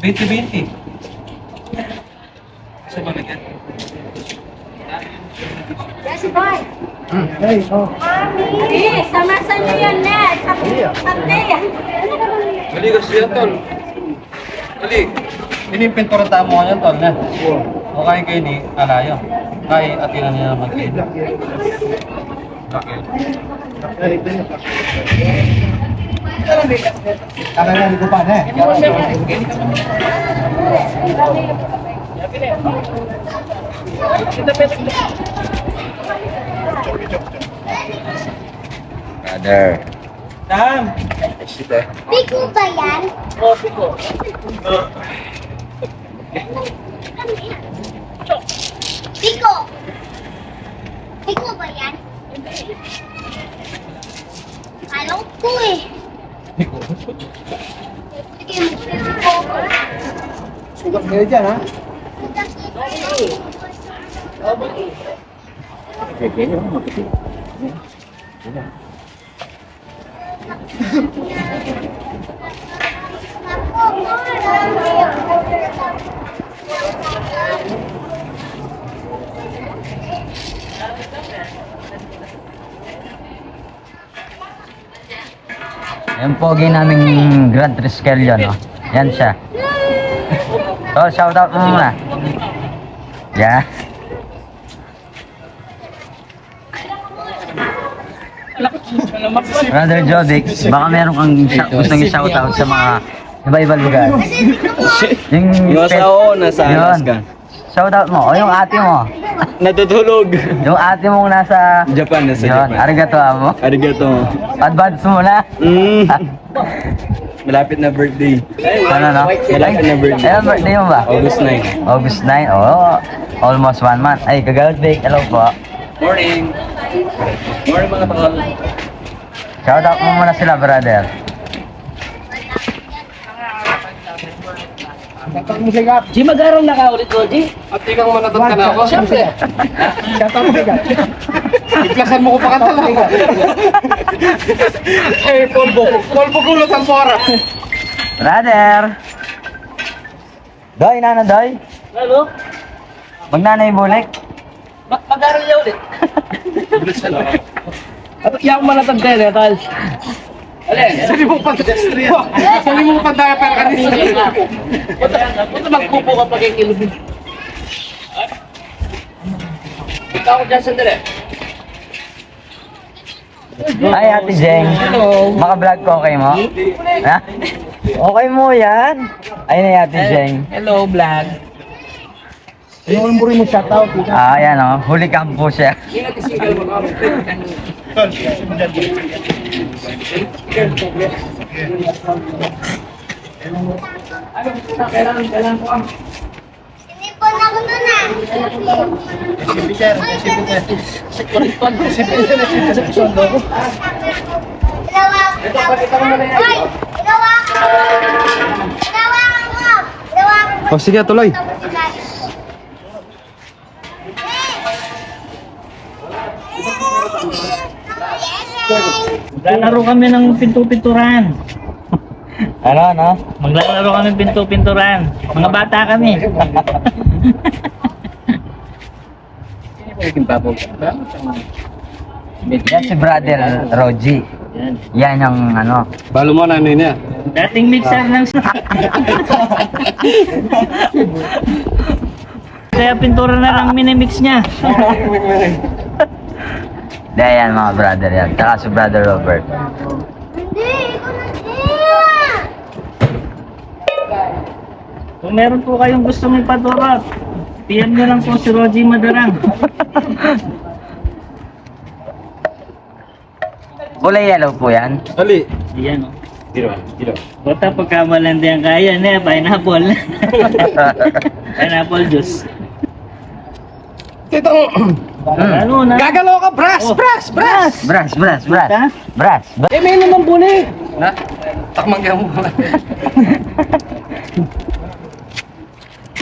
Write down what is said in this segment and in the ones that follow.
20-20. Sa balikan. Yes, boy. Hey, oh. Mami! Samasan niyo yan, Ned. Tatay. Dali kasi yan, tol. Dali. Ini yung pintura tamo ka yan, tol, na. O kain kayo ni Alayo. Kay atinan niya naman kayo. Kakain ko pa, eh. Brother. Sam! Pico ba yan? Oh, piko. Pico! Pico ba yan? Alam ko eh. Sige, Pico. Sugat kayo dyan, ha? Yung pogi naming Grand Triskel yun, no? Yan siya. So, shoutout mo muna. Yeah. Brother Jovic, baka meron kang gustong i-shoutout sa mga iba-ibang lugar. Yung Nasa oo, nasa yun. Alaska. Shoutout mo. O yung ate mo. Natutulog. Yung ate mong nasa... Japan, nasa Yun, Japan. arigato mo. Arigato. Advance mo na. Malapit na birthday. Ano no? Malapit na birthday. Ayun, birthday mo ba? August 9. August 9? Oo. Almost 1 month. Ay, Kagawad Bake. Hello po. Morning. Morning mga tol. Shoutout mo muna sila, brother. Shoutout mo sigat. Di mag-aral na ka ulit ko, Di? At ikaw manatot ka na ako. Siyempre. Shoutout mo sigat. Iplasan mo ko pa ka talaga. Eh, polvo. Polvo gulot ang pora. Brother! Doy, nana, doy. Ano? Magnanay bulik. Mag-aral niya ulit. At iyak mo na tagday na, tal. Alin? Sali mo pa pedestrian. Sali mo pa tayo pero kanina. Punta magpupo ka pag ikilubin. Ikaw ko dyan sandali. Ay, Ate Jeng. Hello. Maka-vlog ko, okay mo? Ha? Okay mo yan. Ayun na, Ate Jeng. Hello, vlog. Yung umburi mo shoutout. Ah, ayan o. Huli kampo siya. Ingat isigal mo kami. Kailangan ko ang Sinipon ako nun ah. Oh, sige, tuloy. Maglalaro kami ng pinto-pinturan. Ano? Maglalaro kami ng pinto-pinturan. Mga bata kami. Yan si brother Roji. Yan. Yan yung ano. Balo mo na niya. Dating mixer ng Kaya pintura na lang minimix niya. Dahil yan mga brother yan. Tsaka si brother Robert. Hindi, ikaw na siya. Kung meron po kayong gustong ipaturot, PM nyo lang po si Roji Madarang. Kulay yellow po yan. Ali. Yan o. Dilo. Bata pagkamalandi ang kaya niya, pineapple. Pineapple juice. Titong. Ano na? Gagalaw ka, brass, Oh. brass, brass. Brass. Ha? Brass. Eh, may naman buli. Na, takmang ka mo.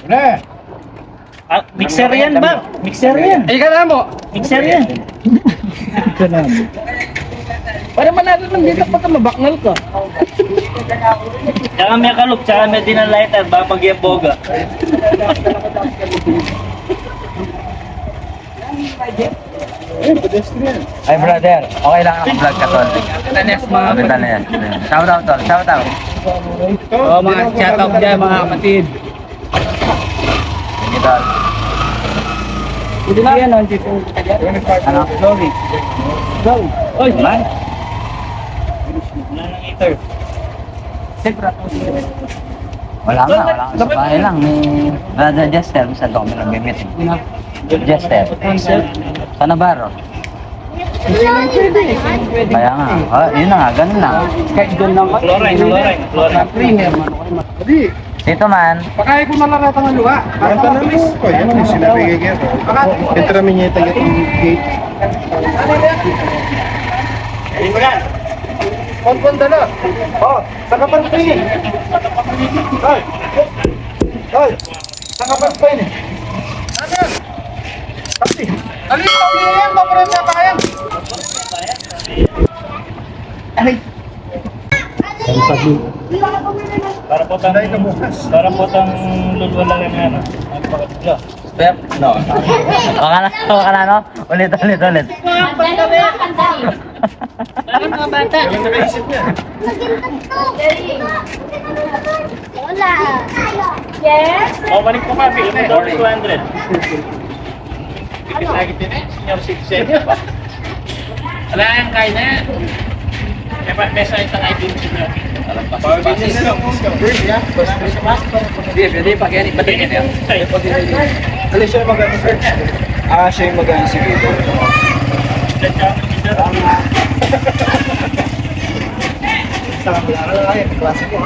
Pre! Ah, mixer yan ba? Mixer yan. Ay, ka na mo. Mixer yan. Para manalo lang dito pagka mabaknal ka. Tsaka may kalup, tsaka may dinalighter, babag yung boga. Ay brother, okay lang ako vlog ka tol. Kapitan na yan. Shout out tol, shout out. Oo, mga shoutout dyan, mga kapatid. Sige tol. Hindi na yan, hindi po. Ano? Sorry. Go. Oy, man! Wala nang heater. Wala nga. Sa bahay lang. May brother Jester, sa doon may nag-meet. Jester. Sa Navarro. Kaya nga. Yun na nga, ganun lang. Kahit doon lang. Chlorine. Cleaner. Hindi. Dito man, Pakaya ko na lang natin ang luha. Para sa namis. Yan ang sinabi kaya. Ito namin niya tayo yung gate. Konpon dala. Oh, sa kapan pa yun. Hoy. Hoy. Sa kapan pa yun. Ano yan? Kasi. Alin pa yan. Maparan niya pa yan. Ay. Para po tang lulwala lang yan. step. No. Baka na, no? Ulit. Dali mga kandali. Parang mga bata. Dali. Wala. Yes? O, balik po kami. Ito daw 200. Lagi din eh. Senior citizen. Wala yung kain na yan. May sa itang identity niya. Power business na lang. First, yeah. Pwede pa kaya ba din yan? Alis siya mag-ano, sir? Siya yung mag-ano si Vito. Sa kapilara lang yan, klase ko.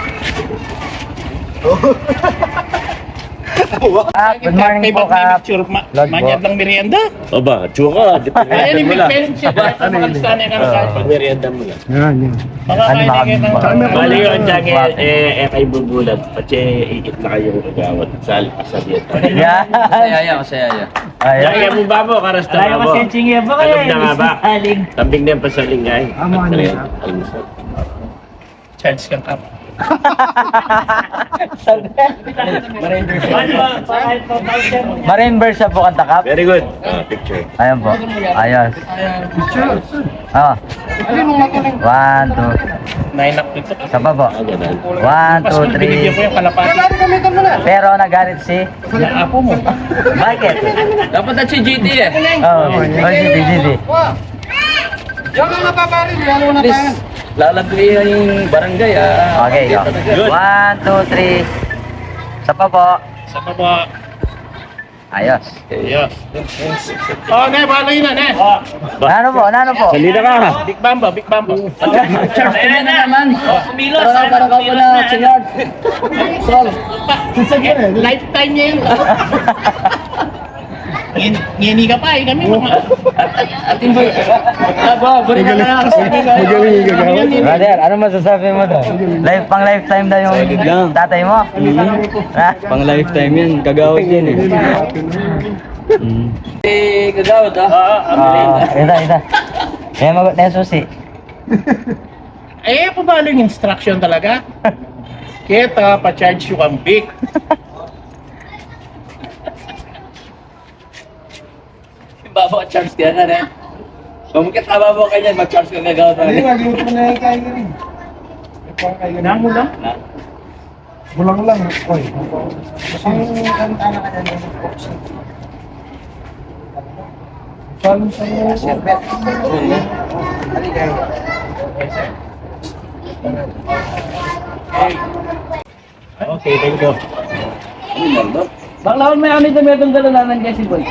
Good morning po, Kap. Lord po. Manyad lang merienda. Aba, tsura ka. Ayan, i-make siya. Makalistahan yan ka na Merienda mo lang. Yan, yan. Makakain na kayo. Bali yun, Jack, kay bubulat. Pati iit na kayo kagawad. Sali, pasali. Yan. Masaya yan. Jack, Ayun. mo ba mo? Karasta Ayaw mo. kasi yung chingy ba kayo? Alam na nga ba? Saling. Tambing na yung pasaling ay. Amo, ano yan? Almusal. Charge kang kap. Marine version po kanta, Kap. Very good. Picture. Ayun po. Ayos. Oh. Alin mong matuling? 1, 2. Nainak dito. Isa pa po. Ah, ganun. 1, 2, Binigyan ko 3. yung kalapati. Kailangan gamitan mo na. Pero nagalit si Apo mo. Michael. Dapat na si GT eh. Oh, GD. Yung mga napaparin, lalo na Please, tayo. lalagay yung barangay ah. Okay, go. Good. 1, 2, 3. Isa pa po. Sa baba. Ayos. Yes. Oh, ne, paano yun na, ne? Nano po? Salida ka. Big Bamba, Big Bamba. Charge ko na naman. Kumilos. Parang ka na, senyor. Sol. Lifetime niya yun. Ngini ka pa eh, kami mga. Atin boy. Balik ka na kasi. Magaling yung gagawin. Brother, ano masasabi mo doon? Pang lifetime daw yung tatay mo? Ha? Pang lifetime yan. Gagawin yan eh. Eh, gagawin ah. Ita. Kaya magot na yung susi. Eh, paano yung instruction talaga? Kita, pa-charge yung kambik. Babaw charge ka na rin. Bumukit na babaw ka niyan, mag-charge ka gagawin Hindi, talaga. magluto na yung kain ka rin. Ipang kain ka rin. Namo lang? Bulang lang. Oy. Ang kanta na ka na ng box. Paano sa mga serbet? Okay, thank you. Baklawan may amit na metong dalalanan niya si Boy.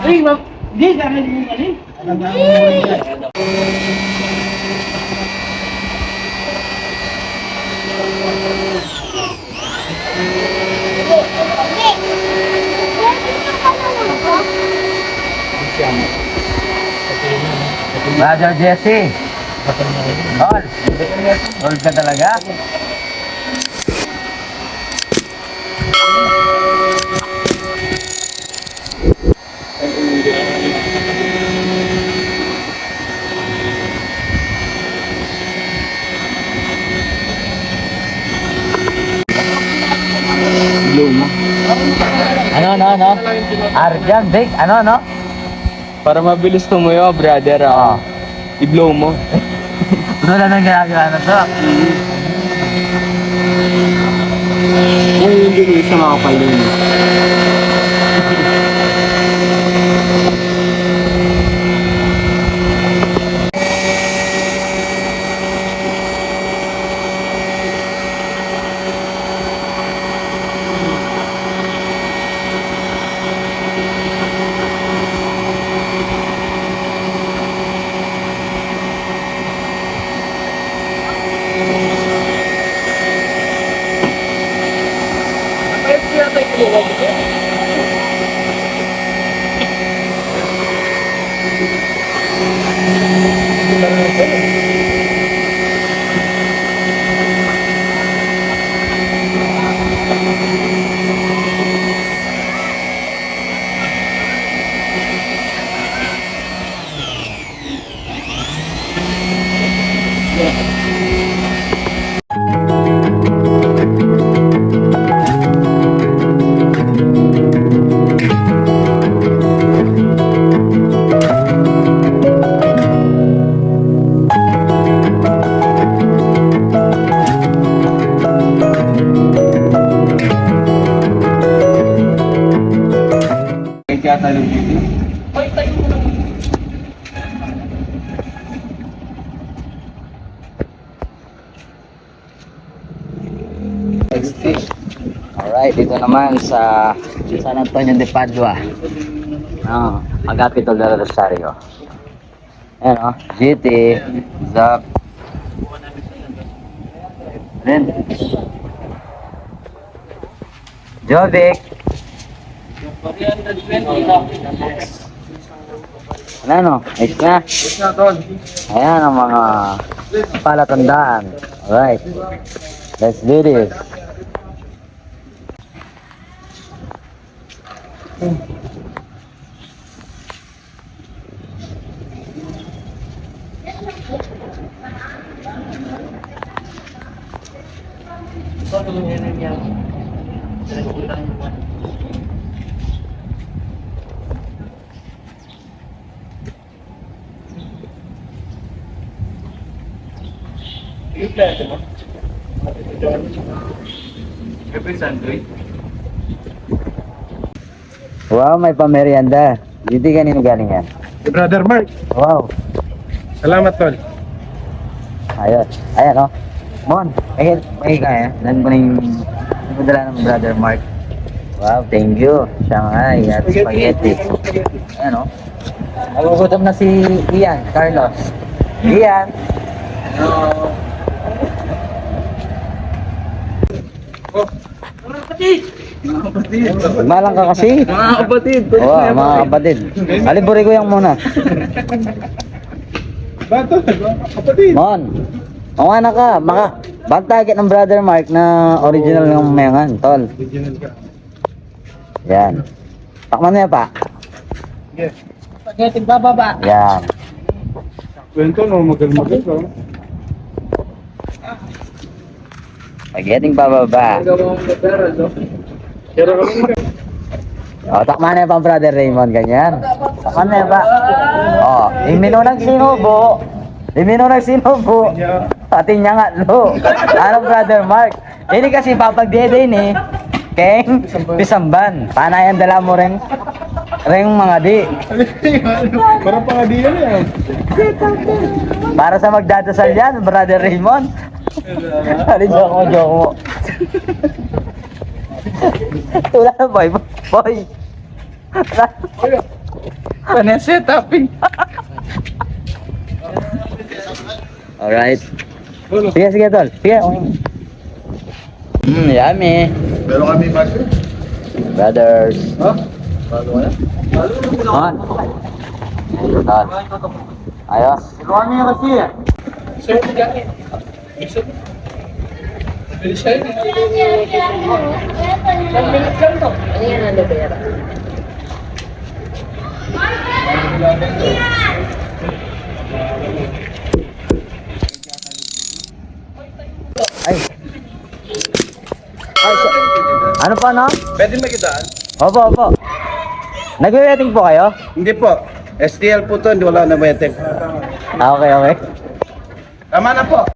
Uy, ma'am. Di, kami din yung alin. Brother Jesse. All ka talaga? Ano? Arjan, Vic, ano? Para mabilis tumuyo, brother. Oo. I-blow mo. Ano na nang ginagawa na to? Yung hindi sa mga palun. Alright, dito naman sa San Antonio de Padua. Agapito del Rosario. Ayan o, GT, Zap. Rin. Jovic. Ano? Ayos na. Ayan ang mga palatandaan. Alright. Let's do this. Wow, may pamerienda. Hindi kanino galing yan? Brother Mark, Wow. salamat tol. Ayos. Ayan o. Mon, may kaya. Dan ko na yung padala ng Brother Mark. Wow, thank you. Shanghai at spaghetti. Ayan o. Nagugutom na si Ian, Carlos. Ian. Malang ka kasi. Mga kapatid. Oo, mga kapatid. Aliburi ko yung muna. Bato, kapatid. Mon, ang anak ka, bantagit ng Brother Mark na original ng mayangan, tol. Yan. Takman mo yan pa. Yes. Spaghetti bababa. Yan. Kwento no, magal-magal ko. Pageting pababa. Pero kami O, takman na yan pa, Brother Raymond, ganyan. Takman na yan pa. O, imino nagsinubo. Imino nagsinubo. Pati niya nga, lo. Ano, Brother Mark? Ini kasi papagdede ni Keng Pisamban. Panayan dala mo rin. Ring mga di. parang pangadiyan yan. Para sa magdadasal yan, Brother Raymond. Ano, joke mo. Wala na, boy. Boy. Panese topping. Alright. Sige, tol. Sige. Yummy. Pero kami bago. Brothers. Ha? On. On. Ayos. Pero kami kasi eh. Ay. Ano pa, no? Pwede magidaan? Opo, opo. Nagwe-waiting po kayo? Hindi po. STL po to, hindi wala na waiting. Ah, okay, okay. Tama na po.